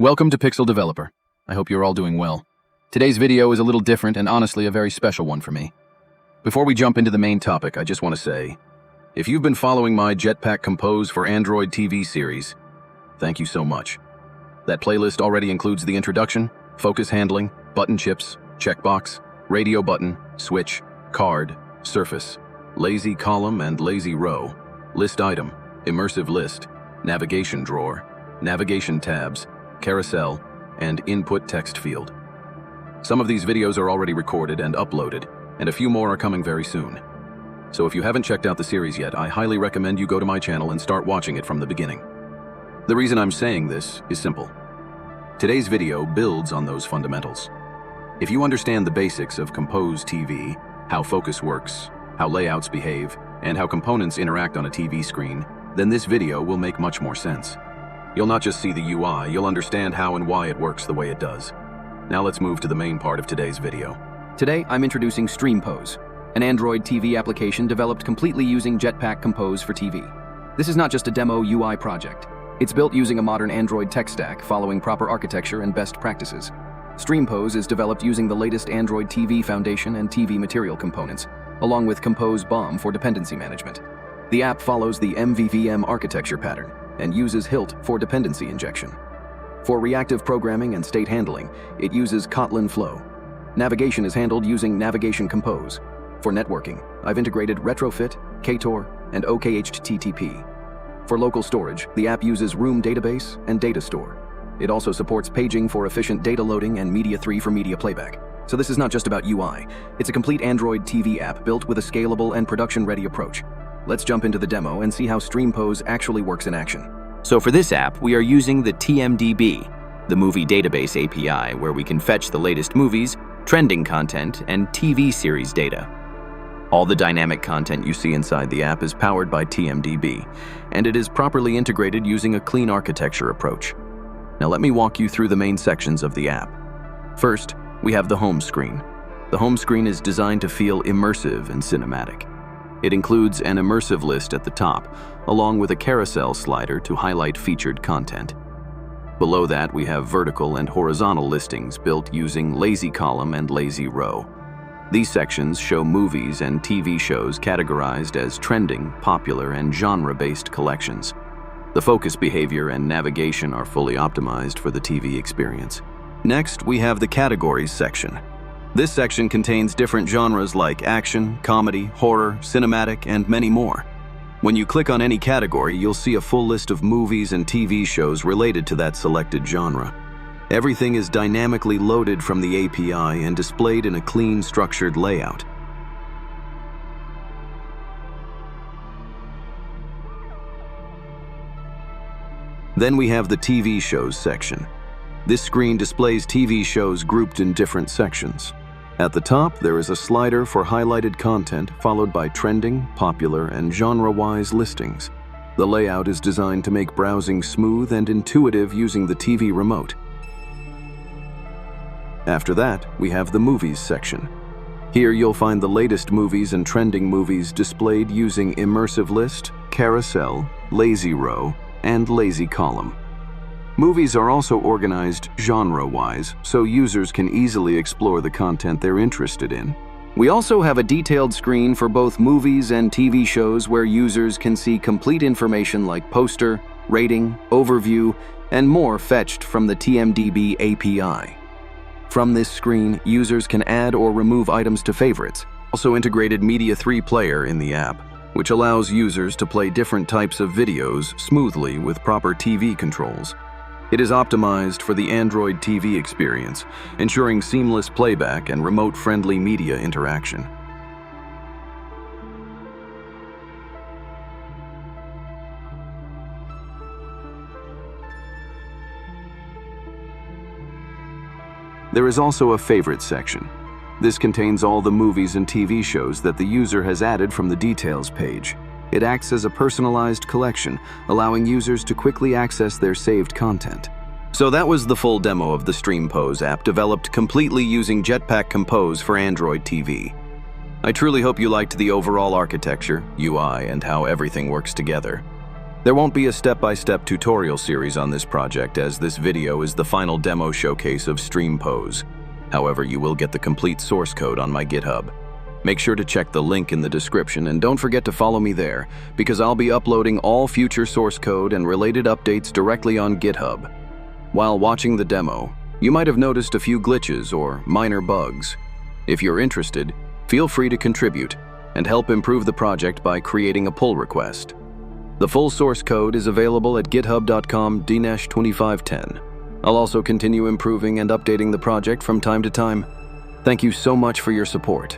Welcome to Pixel Developer. I hope you're all doing well. Today's video is a little different and honestly a very special one for me. Before we jump into the main topic, I just want to say, if you've been following my Jetpack Compose for Android TV series, thank you so much. That playlist already includes the introduction, focus handling, button chips, checkbox, radio button, switch, card, surface, lazy column and lazy row, list item, immersive list, navigation drawer, navigation tabs, carousel, and input text field. Some of these videos are already recorded and uploaded, and a few more are coming very soon. So if you haven't checked out the series yet, I highly recommend you go to my channel and start watching it from the beginning. The reason I'm saying this is simple. Today's video builds on those fundamentals. If you understand the basics of Compose TV, how focus works, how layouts behave, and how components interact on a TV screen, then this video will make much more sense. You'll not just see the UI, you'll understand how and why it works the way it does. Now let's move to the main part of today's video. Today, I'm introducing Streampose, an Android TV application developed completely using Jetpack Compose for TV. This is not just a demo UI project. It's built using a modern Android tech stack, following proper architecture and best practices. Streampose is developed using the latest Android TV Foundation and TV material components, along with Compose BOM for dependency management. The app follows the MVVM Architecture pattern and uses Hilt for dependency injection. For reactive programming and state handling, it uses Kotlin Flow. Navigation is handled using Navigation Compose. For networking, I've integrated Retrofit, KTOR, and OKHTTP. For local storage, the app uses Room Database and DataStore. It also supports paging for efficient data loading and Media 3 for media playback. So this is not just about UI. It's a complete Android TV app built with a scalable and production-ready approach. Let's jump into the demo and see how Streampose actually works in action. So for this app, we are using the TMDB, the Movie Database API, where we can fetch the latest movies, trending content, and TV series data. All the dynamic content you see inside the app is powered by TMDB, and it is properly integrated using a clean architecture approach. Now let me walk you through the main sections of the app. First, we have the home screen. The home screen is designed to feel immersive and cinematic. It includes an immersive list at the top, along with a carousel slider to highlight featured content. Below that, we have vertical and horizontal listings built using lazy column and lazy row. These sections show movies and TV shows categorized as trending, popular, and genre-based collections. The focus behavior and navigation are fully optimized for the TV experience. Next, we have the categories section. This section contains different genres like action, comedy, horror, cinematic, and many more. When you click on any category, you'll see a full list of movies and TV shows related to that selected genre. Everything is dynamically loaded from the API and displayed in a clean, structured layout. Then we have the TV shows section. This screen displays TV shows grouped in different sections. At the top, there is a slider for highlighted content, followed by trending, popular, and genre-wise listings. The layout is designed to make browsing smooth and intuitive using the TV remote. After that, we have the movies section. Here you'll find the latest movies and trending movies displayed using immersive list, carousel, lazy row, and lazy column. Movies are also organized genre-wise, so users can easily explore the content they're interested in. We also have a detailed screen for both movies and TV shows where users can see complete information like poster, rating, overview, and more fetched from the TMDB API. From this screen, users can add or remove items to favorites. Also integrated Media 3 player in the app, which allows users to play different types of videos smoothly with proper TV controls. It is optimized for the Android TV experience, ensuring seamless playback and remote-friendly media interaction. There is also a favorite section. This contains all the movies and TV shows that the user has added from the details page. It acts as a personalized collection, allowing users to quickly access their saved content. So that was the full demo of the Streampose app, developed completely using Jetpack Compose for Android TV. I truly hope you liked the overall architecture, UI, and how everything works together. There won't be a step-by-step tutorial series on this project, as this video is the final demo showcase of Streampose. However, you will get the complete source code on my GitHub. Make sure to check the link in the description and don't forget to follow me there, because I'll be uploading all future source code and related updates directly on GitHub. While watching the demo, you might have noticed a few glitches or minor bugs. If you're interested, feel free to contribute and help improve the project by creating a pull request. The full source code is available at github.com/Dinesh2510. I'll also continue improving and updating the project from time to time. Thank you so much for your support.